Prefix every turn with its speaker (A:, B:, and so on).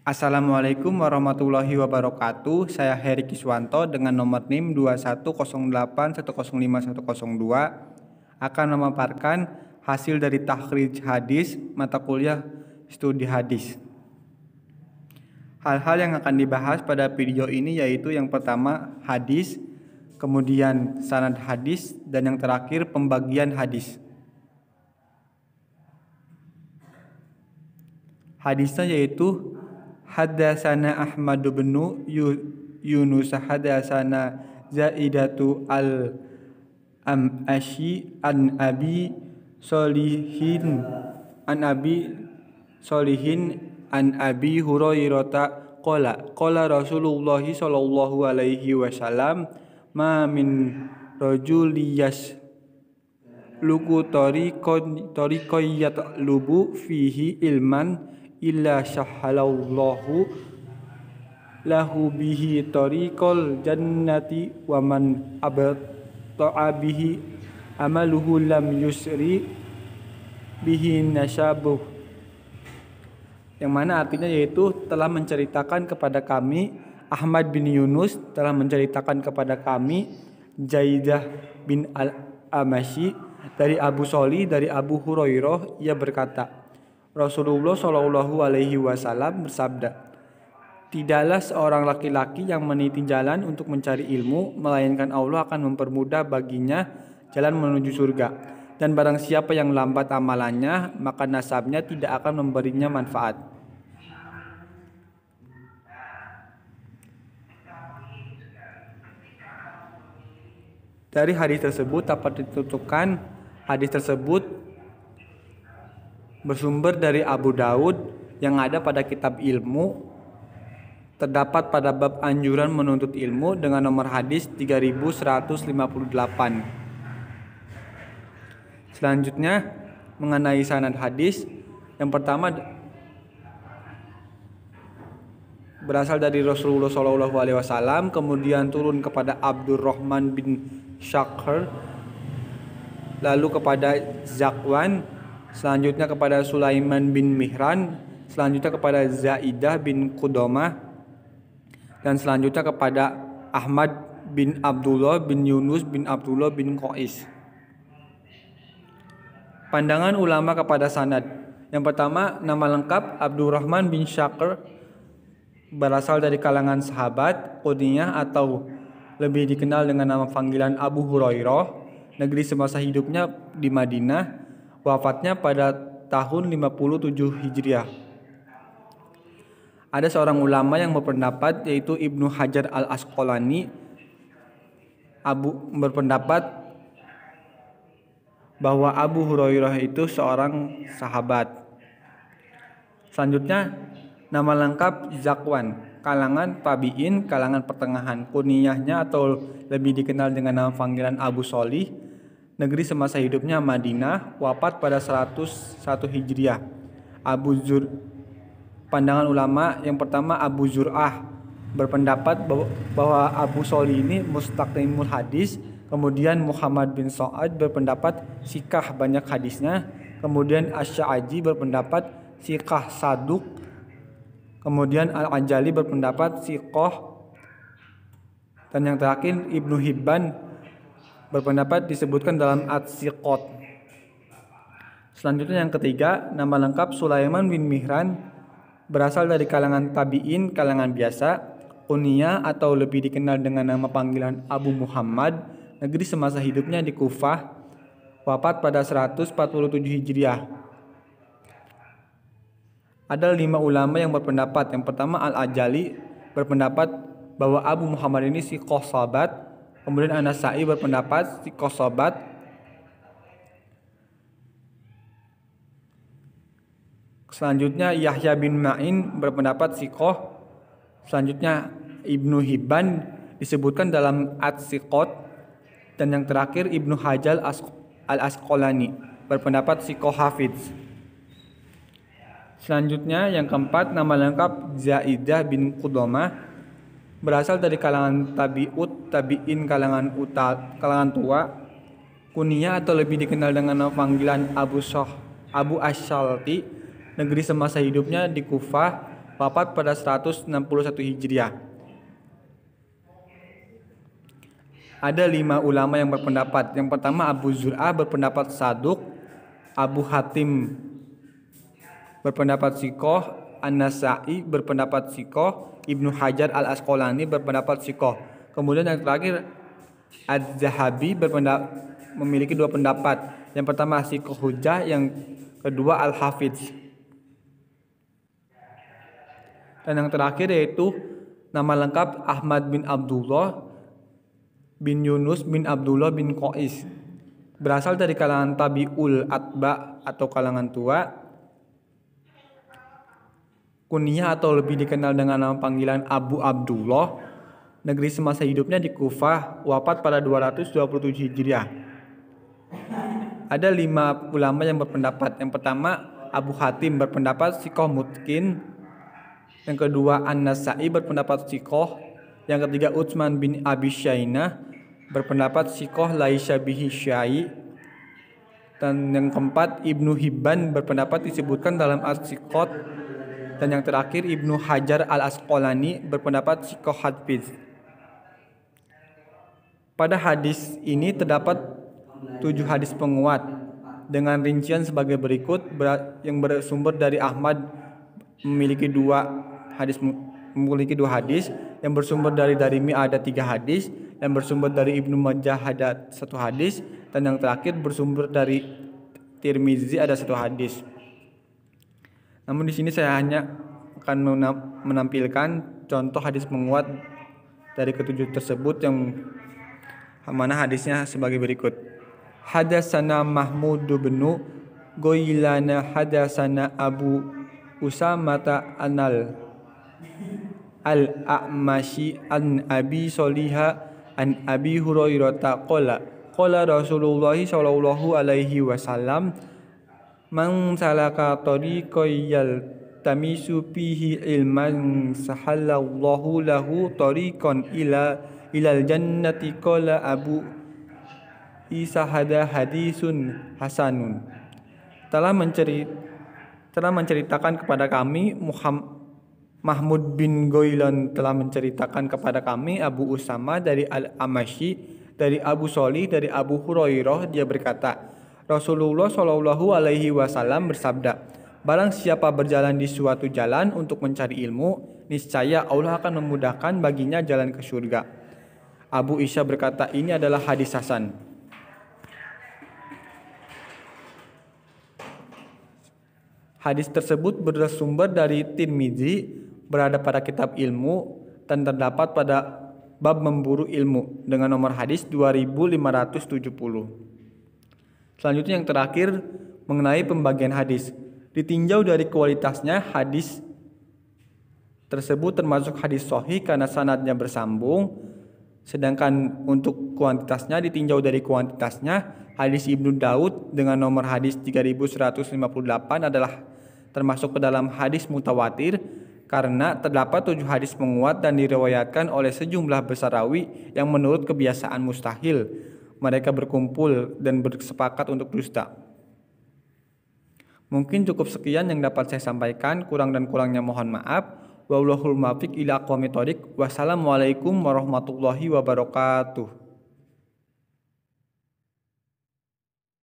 A: Assalamualaikum warahmatullahi wabarakatuh. Saya Heri Kiswanto dengan nomor NIM 2108105102 akan memaparkan hasil dari takhrij hadis mata kuliah studi hadis. Hal-hal yang akan dibahas pada video ini yaitu yang pertama hadis, kemudian sanad hadis, dan yang terakhir pembagian hadis. Hadisnya yaitu Haddatsana Ahmad bin Yunus haddatsana Zaidatu al-Amashi an Abi Solihin an Abi Hurairah qala Rasulullah sallallahu alaihi wasallam ma min rajuliyas luku tariqayyat lubu fihi ilman illa sahhalallahu lahu bihi tariqal jannati wa man abta'a bihi amaluhu lam yusri bihi nasabuh, yang mana artinya yaitu telah menceritakan kepada kami Ahmad bin Yunus telah menceritakan kepada kami Zaidah bin al-Amashi dari Abu Soli dari Abu Hurairah, ia berkata Rasulullah Shallallahu Alaihi Wasallam bersabda, tidaklah seorang laki-laki yang meniti jalan untuk mencari ilmu, melainkan Allah akan mempermudah baginya jalan menuju surga. Dan barang siapa yang lambat amalannya, maka nasabnya tidak akan memberinya manfaat. Dari hadis tersebut dapat ditentukan hadis tersebut bersumber dari Abu Daud yang ada pada kitab ilmu, terdapat pada bab anjuran menuntut ilmu dengan nomor hadis 3158. Selanjutnya mengenai sanad hadis, yang pertama berasal dari Rasulullah SAW, kemudian turun kepada Abdurrahman bin Syakhar, lalu kepada Zakwan, selanjutnya kepada Sulaiman bin Mihran, selanjutnya kepada Zaidah bin Qudamah, dan selanjutnya kepada Ahmad bin Abdullah bin Yunus bin Abdullah bin Qais. Pandangan ulama kepada sanad. Yang pertama, nama lengkap Abdurrahman bin Syakhar berasal dari kalangan sahabat, kunyah atau lebih dikenal dengan nama panggilan Abu Hurairah, negeri semasa hidupnya di Madinah, wafatnya pada tahun 57 Hijriah. Ada seorang ulama yang berpendapat yaitu Ibnu Hajar al-Asqalani berpendapat bahwa Abu Hurairah itu seorang sahabat. Selanjutnya nama lengkap Zakwan, kalangan tabi'in, kalangan pertengahan, kunyahnya atau lebih dikenal dengan nama panggilan Abu Solih, negeri semasa hidupnya Madinah, wafat pada 101 Hijriah. Pandangan ulama yang pertama, Abu Zur'ah berpendapat bahwa Abu Soli ini mustaqimul hadis. Kemudian Muhammad bin Sa'ad berpendapat sikah banyak hadisnya. Kemudian Asy-Sya'aji berpendapat sikah saduk. Kemudian Al-Ajali berpendapat siqah. Dan yang terakhir Ibnu Hibban berpendapat disebutkan dalam At-Siqat. Selanjutnya yang ketiga, nama lengkap Sulaiman bin Mihran, berasal dari kalangan tabi'in, kalangan biasa, kunyah atau lebih dikenal dengan nama panggilan Abu Muhammad, negeri semasa hidupnya di Kufah, wafat pada 147 Hijriah. Ada 5 ulama yang berpendapat. Yang pertama Al-Ajali berpendapat bahwa Abu Muhammad ini siqah sahabat. Kemudian An-Nasa'i berpendapat siqah sahabat. Selanjutnya Yahya bin Ma'in berpendapat siqah. Selanjutnya Ibnu Hibban disebutkan dalam At-Siqat. Dan yang terakhir Ibnu Hajar al-Asqalani berpendapat siqah hafidz. Selanjutnya yang keempat, nama lengkap Zaidah bin Qudamah, berasal dari kalangan tabi'in, kalangan tua, kunyah atau lebih dikenal dengan nama panggilan Abu Ash-Shalti, negeri semasa hidupnya di Kufah, wafat pada 161 Hijriah. Ada 5 ulama yang berpendapat. Yang pertama Abu Zur'ah berpendapat saduq, Abu Hatim berpendapat sikoh, An-Nasa'i berpendapat sikoh, Ibnu Hajar Al-Asqalani berpendapat sikoh. Kemudian yang terakhir Az-Zahabi memiliki 2 pendapat. Yang pertama sikoh hujjah, yang kedua Al-Hafidz. Dan yang terakhir yaitu nama lengkap Ahmad bin Abdullah bin Yunus bin Abdullah bin Qais. Berasal dari kalangan tabi'ul atba atau kalangan tua. Kunyah atau lebih dikenal dengan nama panggilan Abu Abdullah. Negeri semasa hidupnya di Kufah, wafat pada 227 Hijriah. Ada 5 ulama yang berpendapat. Yang pertama Abu Hatim berpendapat sikoh mutkin. Yang kedua An-Nasa'i berpendapat sikoh. Yang ketiga Utsman bin Abi Syainah berpendapat sikoh laisa bihi syai'. Dan yang keempat Ibnu Hibban berpendapat disebutkan dalam as-siqat. Dan yang terakhir Ibnu Hajar Al-Asqalani berpendapat sikoh hadfiz. Pada hadis ini terdapat 7 hadis penguat dengan rincian sebagai berikut. Yang bersumber dari Ahmad memiliki 2 hadis, yang bersumber dari Darimi ada 3 hadis, yang bersumber dari Ibnu Majah ada 1 hadis, dan yang terakhir bersumber dari Tirmizi ada 1 hadis. Namun di sini saya hanya akan menampilkan contoh hadis penguat dari ke-7 tersebut, yang mana hadisnya sebagai berikut. Hadatsana Mahmud bin Goilana hadatsana Abu Usamata Al-A'mashi an Abi Soliha an Abi Hurairah qala Rasulullah sallallahu alaihi wasallam man salaka tariqan tamisu fihi ilman sahalallahu lahu tariqan ilal jannati qala Abu Isa hadisun hasanun. Telah menceritakan kepada kami Mahmud bin Goilan telah menceritakan kepada kami Abu Usama dari Al-Amashi dari Abu Solih dari Abu Hurairah, dia berkata Rasulullah Shallallahu Alaihi Wasallam bersabda, barang siapa berjalan di suatu jalan untuk mencari ilmu, niscaya Allah akan memudahkan baginya jalan ke surga. Abu Isa berkata, ini adalah hadis hasan. Hadis tersebut bersumber dari Tirmizi, berada pada kitab ilmu, dan terdapat pada bab memburu ilmu dengan nomor hadis 2570. Selanjutnya yang terakhir mengenai pembagian hadis. Ditinjau dari kualitasnya, hadis tersebut termasuk hadis sahih karena sanadnya bersambung. Sedangkan untuk kuantitasnya, ditinjau dari kuantitasnya, hadis Ibnu Daud dengan nomor hadis 3158 adalah termasuk ke dalam hadis mutawatir karena terdapat 7 hadis menguat dan diriwayatkan oleh sejumlah besar rawi yang menurut kebiasaan mustahil mereka berkumpul dan bersepakat untuk dusta. Mungkin cukup sekian yang dapat saya sampaikan, kurang dan kurangnya mohon maaf. Wallahul muwaffiq ila aqwamit thoriq. Wassalamualaikum warahmatullahi wabarakatuh.